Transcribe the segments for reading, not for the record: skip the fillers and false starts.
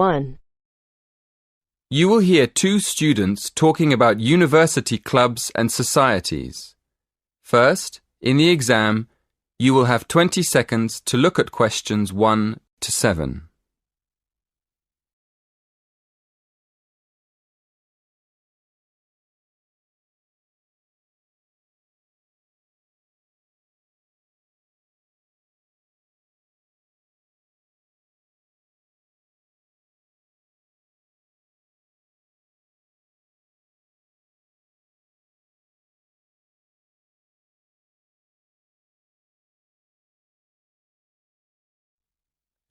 1. You will hear two students talking about university clubs and societies. First, in the exam, you will have 20 seconds to look at questions 1 to 7.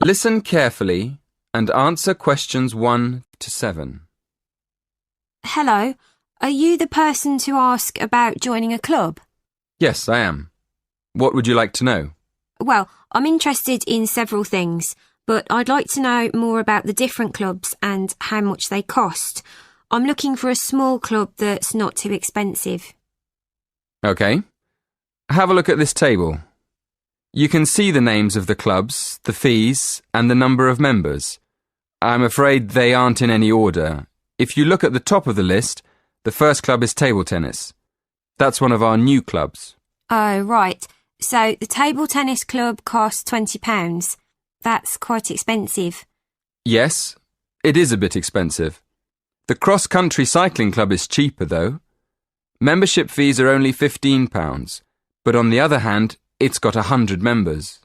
Listen carefully and answer questions 1 to 7. Hello, are you the person to ask about joining a club? Yes, I am. What would you like to know? Well, I'm interested in several things, but I'd like to know more about the different clubs and how much they cost. I'm looking for a small club that's not too expensive. OK. Have a look at this table. You can see the names of the clubs, the fees, and the number of members. I'm afraid they aren't in any order. If you look at the top of the list, the first club is table tennis. That's one of our new clubs. Oh, right. So the table tennis club costs £20. That's quite expensive. Yes, it is a bit expensive. The cross-country cycling club is cheaper, though. Membership fees are only £15, but on the other hand, it's got 100 members.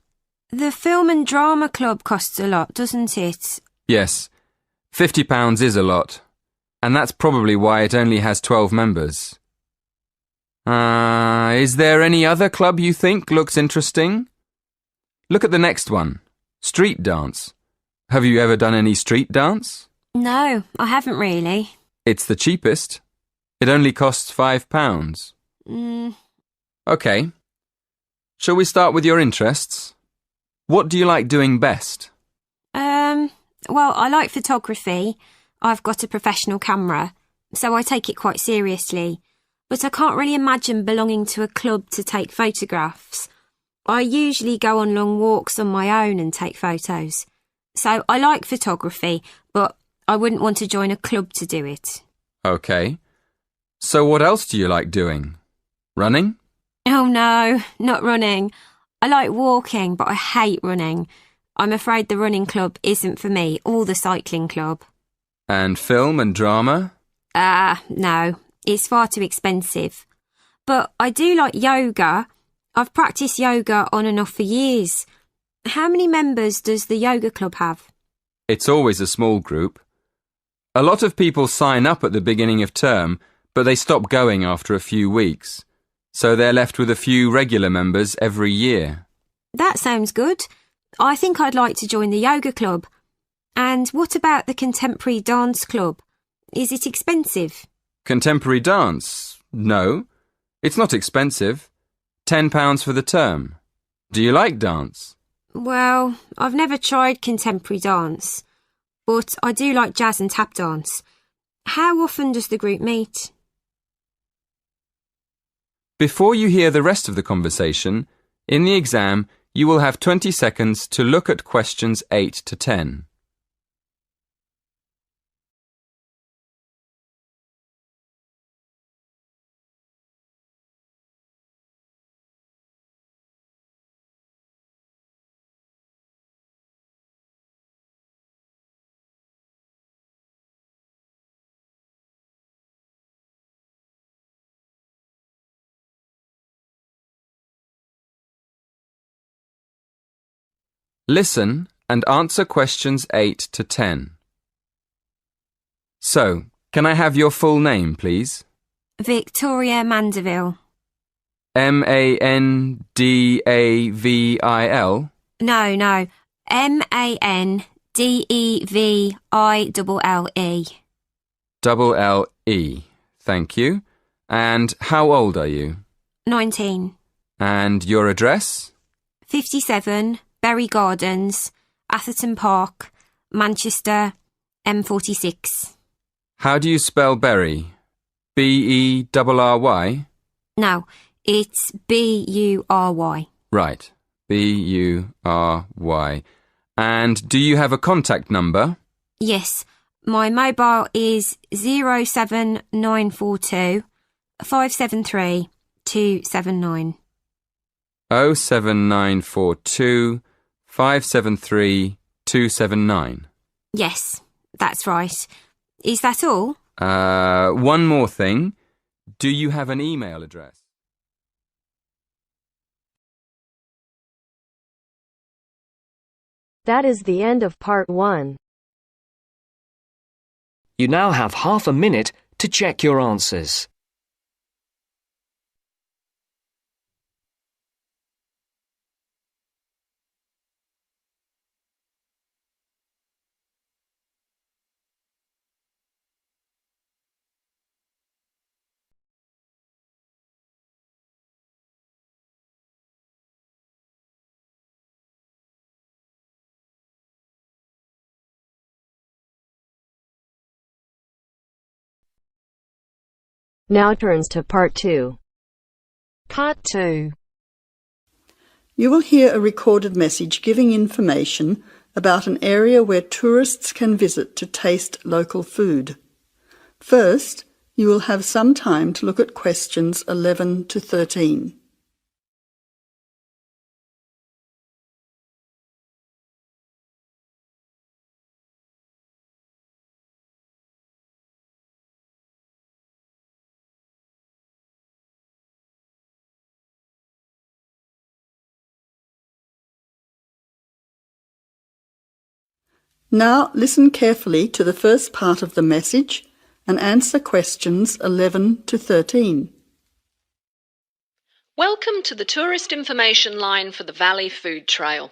The film and drama club costs a lot, doesn't it? Yes, £50 is a lot, and that's probably why it only has 12 members. Is there any other club you think looks interesting? Look at the next one, street dance. Have you ever done any street dance? No, I haven't really. It's the cheapest. It only costs £5. OK. Shall we start with your interests? What do you like doing best? Well, I like photography. I've got a professional camera, so I take it quite seriously. But I can't really imagine belonging to a club to take photographs. I usually go on long walks on my own and take photos. So I like photography, but I wouldn't want to join a club to do it. OK. So what else do you like doing? Running? Oh no, not running. I like walking, but I hate running. I'm afraid the running club isn't for me, or the cycling club. And film and drama? No, it's far too expensive. But I do like yoga. I've practiced yoga on and off for years. How many members does the yoga club have? It's always a small group. A lot of people sign up at the beginning of term, but they stop going after a few weeks. So they're left with a few regular members every year. That sounds good. I think I'd like to join the yoga club. And what about the contemporary dance club? Is it expensive? Contemporary dance? No, it's not expensive. £10 for the term. Do you like dance? Well, I've never tried contemporary dance, but I do like jazz and tap dance. How often does the group meet? Before you hear the rest of the conversation, in the exam, you will have 20 seconds to look at questions 8 to 10. Listen and answer questions 8 to 10. So, can I have your full name, please? Victoria Mandeville. Mandavil? No. Mandeville. L-E. Thank you. And how old are you? 19. And your address? 57, Berry Gardens, Atherton Park, Manchester, M46. How do you spell Berry? B-E-R-R-Y? No, it's B-U-R-Y. Right, B-U-R-Y. And do you have a contact number? Yes, my mobile is 07942 573 279. 07942 573 279. Yes, that's right. Is that all? One more thing. Do you have an email address? That is the end of part 1. You now have half a minute to check your answers. Now turns to part 2. Part 2. You will hear a recorded message giving information about an area where tourists can visit to taste local food. First, you will have some time to look at questions 11 to 13. Now listen carefully to the first part of the message and answer questions 11 to 13. Welcome to the tourist information line for the Valley Food Trail.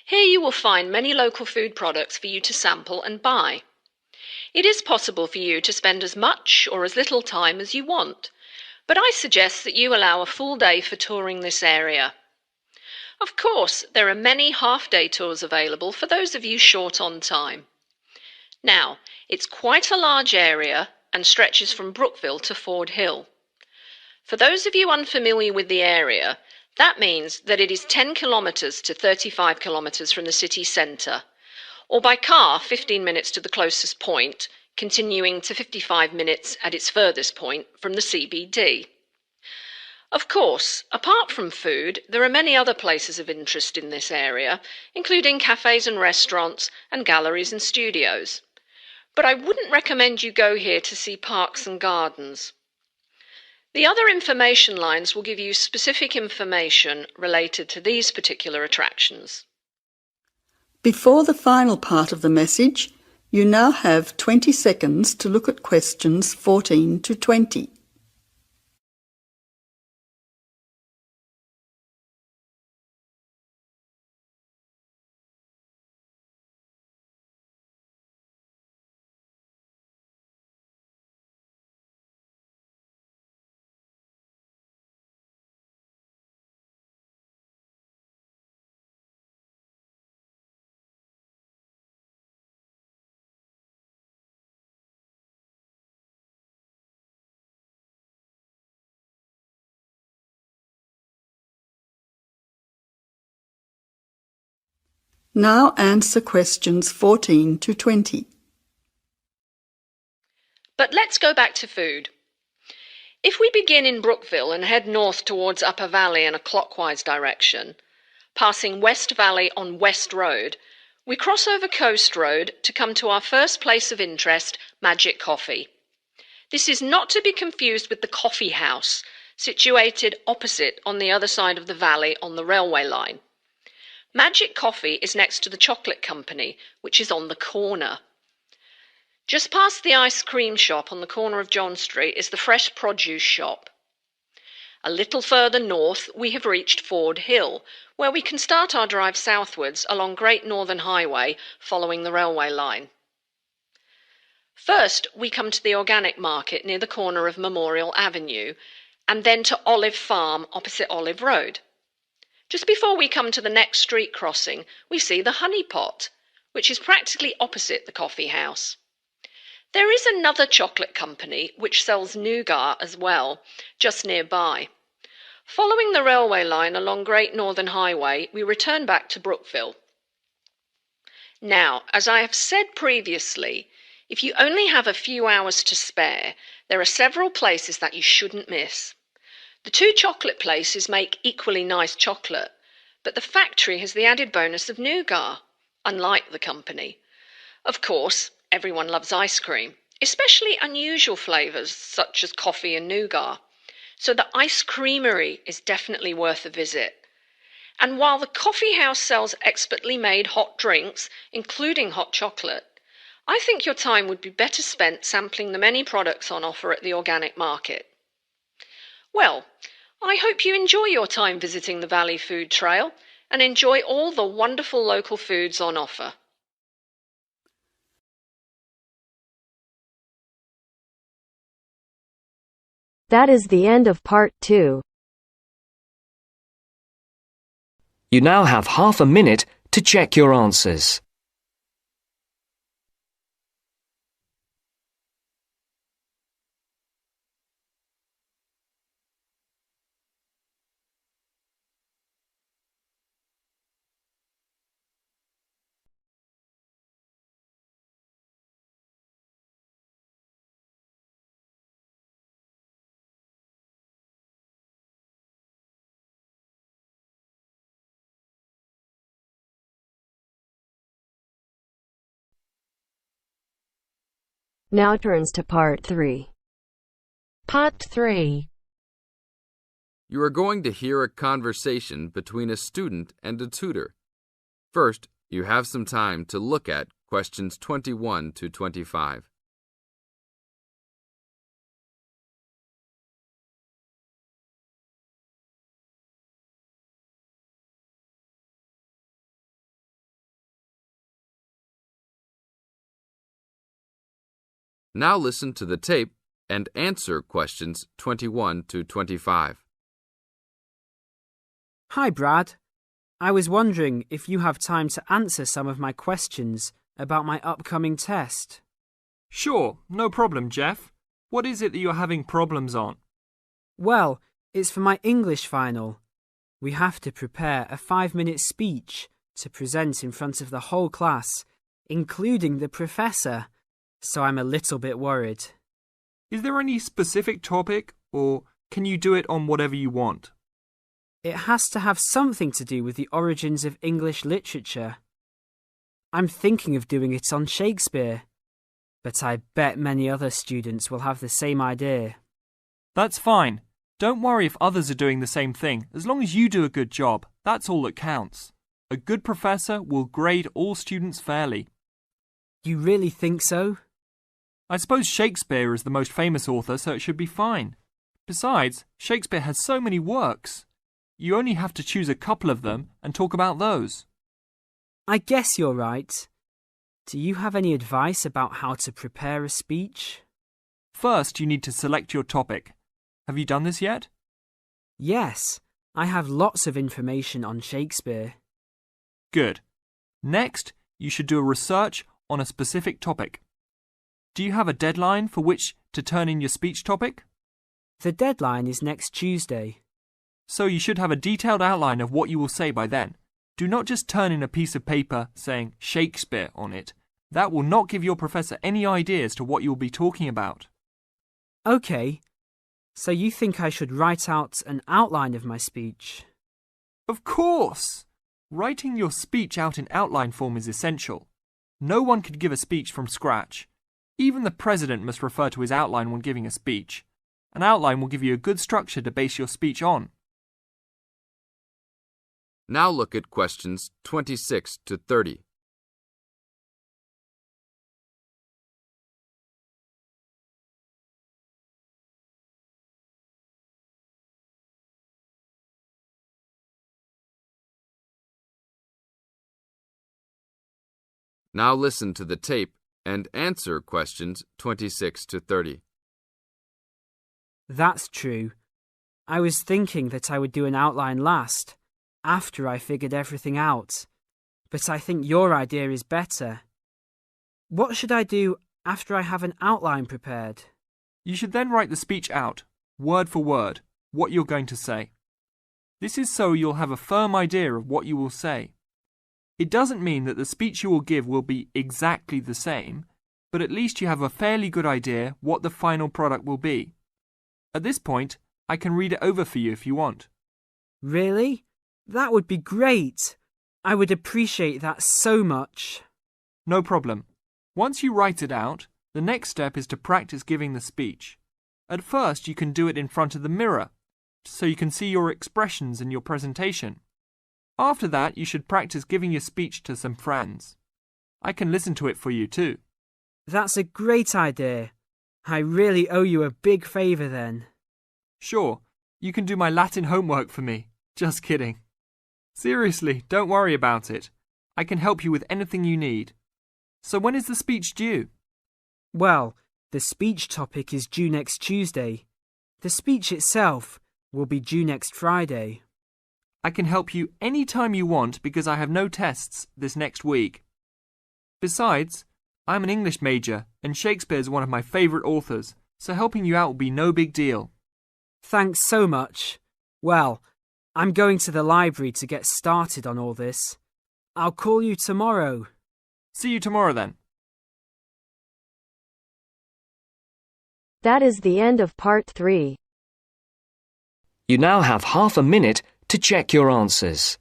Here you will find many local food products for you to sample and buy. It is possible for you to spend as much or as little time as you want, but I suggest that you allow a full day for touring this area. Of course, there are many half-day tours available for those of you short on time. Now, it's quite a large area and stretches from Brookville to Ford Hill. For those of you unfamiliar with the area, that means that it is 10 kilometres to 35 kilometres from the city centre, or by car 15 minutes to the closest point, continuing to 55 minutes at its furthest point from the CBD. Of course, apart from food, there are many other places of interest in this area, including cafes and restaurants and galleries and studios. But I wouldn't recommend you go here to see parks and gardens. The other information lines will give you specific information related to these particular attractions. Before the final part of the message, you now have 20 seconds to look at questions 14 to 20. Now answer questions 14 to 20. But let's go back to food. If we begin in Brookville and head north towards Upper Valley in a clockwise direction, passing West Valley on West Road, we cross over Coast Road to come to our first place of interest, Magic Coffee. This is not to be confused with the Coffee House, situated opposite on the other side of the valley on the railway line. Magic Coffee is next to the Chocolate Company, which is on the corner. Just past the ice cream shop on the corner of John Street is the fresh produce shop. A little further north we have reached Ford Hill, where we can start our drive southwards along Great Northern Highway following the railway line. First we come to the organic market near the corner of Memorial Avenue, and then to Olive Farm opposite Olive Road. Just before we come to the next street crossing, we see the Honey Pot, which is practically opposite the coffee house. There is another chocolate company which sells nougat as well, just nearby. Following the railway line along Great Northern Highway, we return back to Brookville. Now, as I have said previously, if you only have a few hours to spare, there are several places that you shouldn't miss. The two chocolate places make equally nice chocolate, but the factory has the added bonus of nougat, unlike the company. Of course, everyone loves ice cream, especially unusual flavours such as coffee and nougat, so the ice creamery is definitely worth a visit. And while the coffee house sells expertly made hot drinks, including hot chocolate, I think your time would be better spent sampling the many products on offer at the organic market. Well, I hope you enjoy your time visiting the Valley Food Trail and enjoy all the wonderful local foods on offer. That is the end of part 2. You now have half a minute to check your answers. Now turns to part 3. Part 3. You are going to hear a conversation between a student and a tutor. First, you have some time to look at questions 21 to 25. Now listen to the tape and answer questions 21 to 25. Hi, Brad. I was wondering if you have time to answer some of my questions about my upcoming test. Sure, no problem, Jeff. What is it that you're having problems on? Well, it's for my English final. We have to prepare a 5-minute speech to present in front of the whole class, including the professor, so I'm a little bit worried. Is there any specific topic, or can you do it on whatever you want? It has to have something to do with the origins of English literature. I'm thinking of doing it on Shakespeare, but I bet many other students will have the same idea. That's fine. Don't worry if others are doing the same thing. As long as you do a good job, that's all that counts. A good professor will grade all students fairly. You really think so? I suppose Shakespeare is the most famous author, so it should be fine. Besides, Shakespeare has so many works. You only have to choose a couple of them and talk about those. I guess you're right. Do you have any advice about how to prepare a speech? First, you need to select your topic. Have you done this yet? Yes, I have lots of information on Shakespeare. Good. Next, you should do a research on a specific topic. Do you have a deadline for which to turn in your speech topic? The deadline is next Tuesday. So you should have a detailed outline of what you will say by then. Do not just turn in a piece of paper saying Shakespeare on it. That will not give your professor any idea as to what you will be talking about. OK, so you think I should write out an outline of my speech? Of course! Writing your speech out in outline form is essential. No one could give a speech from scratch. Even the president must refer to his outline when giving a speech. An outline will give you a good structure to base your speech on. Now look at questions 26 to 30. Now listen to the tape and answer questions 26 to 30. That's true. I was thinking that I would do an outline last, after I figured everything out. But I think your idea is better. What should I do after I have an outline prepared? You should then write the speech out, word for word, what you're going to say. This is so you'll have a firm idea of what you will say. It doesn't mean that the speech you will give will be exactly the same, but at least you have a fairly good idea what the final product will be. At this point, I can read it over for you if you want. Really? That would be great. I would appreciate that so much. No problem. Once you write it out, the next step is to practice giving the speech. At first, you can do it in front of the mirror, so you can see your expressions in your presentation. After that, you should practice giving your speech to some friends. I can listen to it for you too. That's a great idea. I really owe you a big favour then. Sure, you can do my Latin homework for me. Just kidding. Seriously, don't worry about it. I can help you with anything you need. So when is the speech due? Well, the speech topic is due next Tuesday. The speech itself will be due next Friday. I can help you any time you want because I have no tests this next week. Besides, I'm an English major and Shakespeare is one of my favourite authors, so helping you out will be no big deal. Thanks so much. Well, I'm going to the library to get started on all this. I'll call you tomorrow. See you tomorrow then. That is the end of part 3. You now have half a minute to check your answers.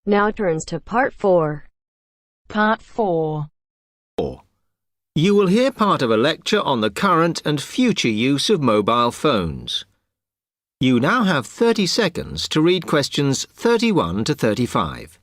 Now turns to part 4. Part 4. You will hear part of a lecture on the current and future use of mobile phones. You now have 30 seconds to read questions 31 to 35.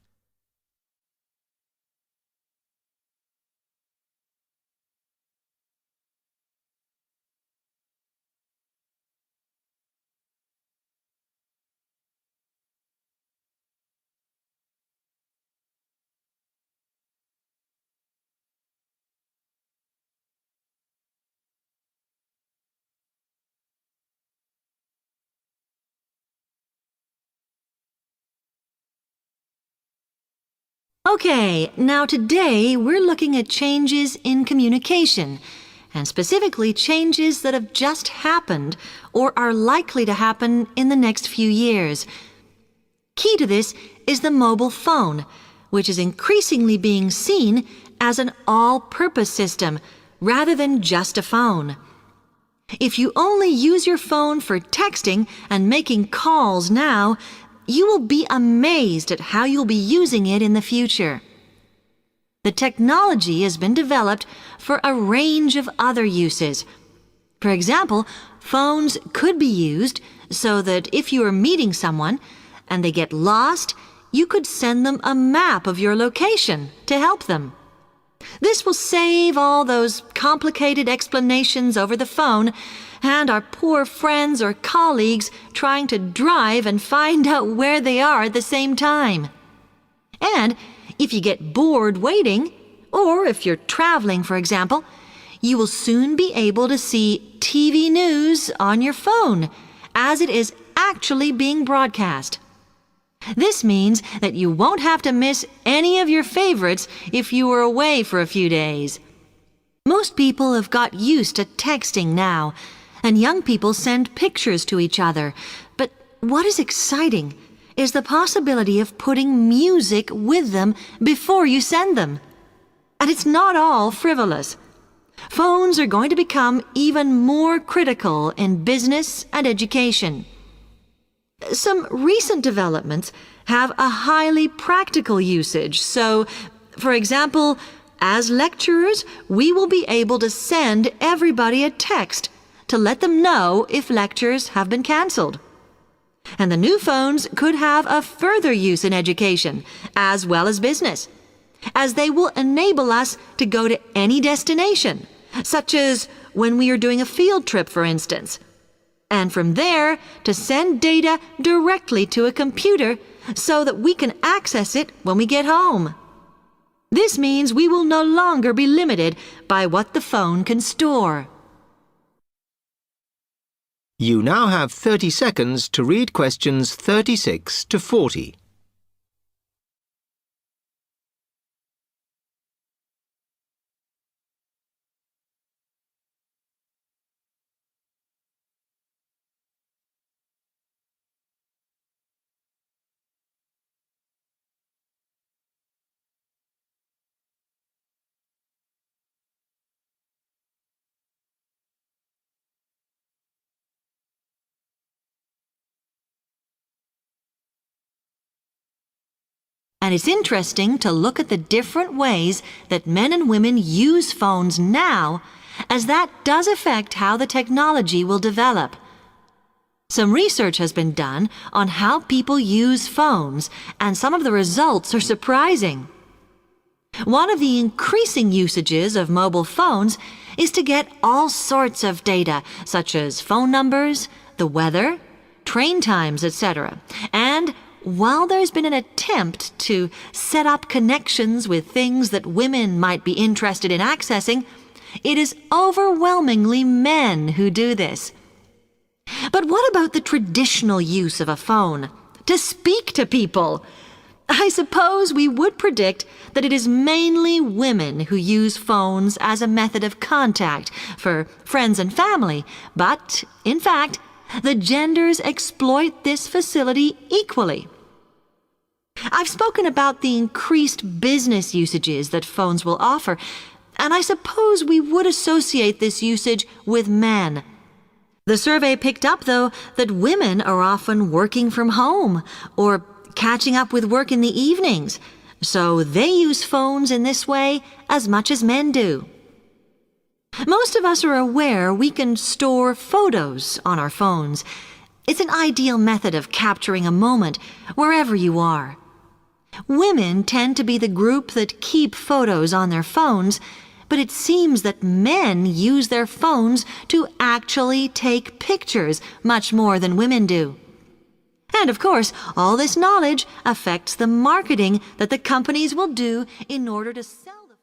Okay, now today we're looking at changes in communication, and specifically changes that have just happened or are likely to happen in the next few years. Key to this is the mobile phone, which is increasingly being seen as an all-purpose system rather than just a phone. If you only use your phone for texting and making calls now, you will be amazed at how you'll be using it in the future. The technology has been developed for a range of other uses. For example, phones could be used so that if you are meeting someone and they get lost, you could send them a map of your location to help them. This will save all those complicated explanations over the phone and our poor friends or colleagues trying to drive and find out where they are at the same time. And if you get bored waiting, or if you're traveling, for example, you will soon be able to see TV news on your phone as it is actually being broadcast. This means that you won't have to miss any of your favorites if you were away for a few days. Most people have got used to texting now, and young people send pictures to each other. But what is exciting is the possibility of putting music with them before you send them. And it's not all frivolous. Phones are going to become even more critical in business and education. Some recent developments have a highly practical usage. So, for example, as lecturers, we will be able to send everybody a text to let them know if lectures have been cancelled. And the new phones could have a further use in education, as well as business, as they will enable us to go to any destination, such as when we are doing a field trip, for instance. and from there to send data directly to a computer so that we can access it when we get home. This means we will no longer be limited by what the phone can store. You now have 30 seconds to read questions 36 to 40. And it's interesting to look at the different ways that men and women use phones now, as that does affect how the technology will develop. Some research has been done on how people use phones, and some of the results are surprising. One of the increasing usages of mobile phones is to get all sorts of data, such as phone numbers, the weather, train times, etc. And while there's been an attempt to set up connections with things that women might be interested in accessing, it is overwhelmingly men who do this. But what about the traditional use of a phone? To speak to people? I suppose we would predict that it is mainly women who use phones as a method of contact for friends and family, but, in fact, the genders exploit this facility equally. I've spoken about the increased business usages that phones will offer, and I suppose we would associate this usage with men. The survey picked up, though, that women are often working from home or catching up with work in the evenings, so they use phones in this way as much as men do. Most of us are aware we can store photos on our phones. It's an ideal method of capturing a moment wherever you are. Women tend to be the group that keep photos on their phones, but it seems that men use their phones to actually take pictures much more than women do. And of course, all this knowledge affects the marketing that the companies will do in order to sell the phone.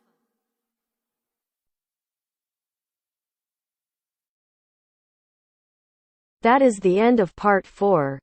That is the end of part 4.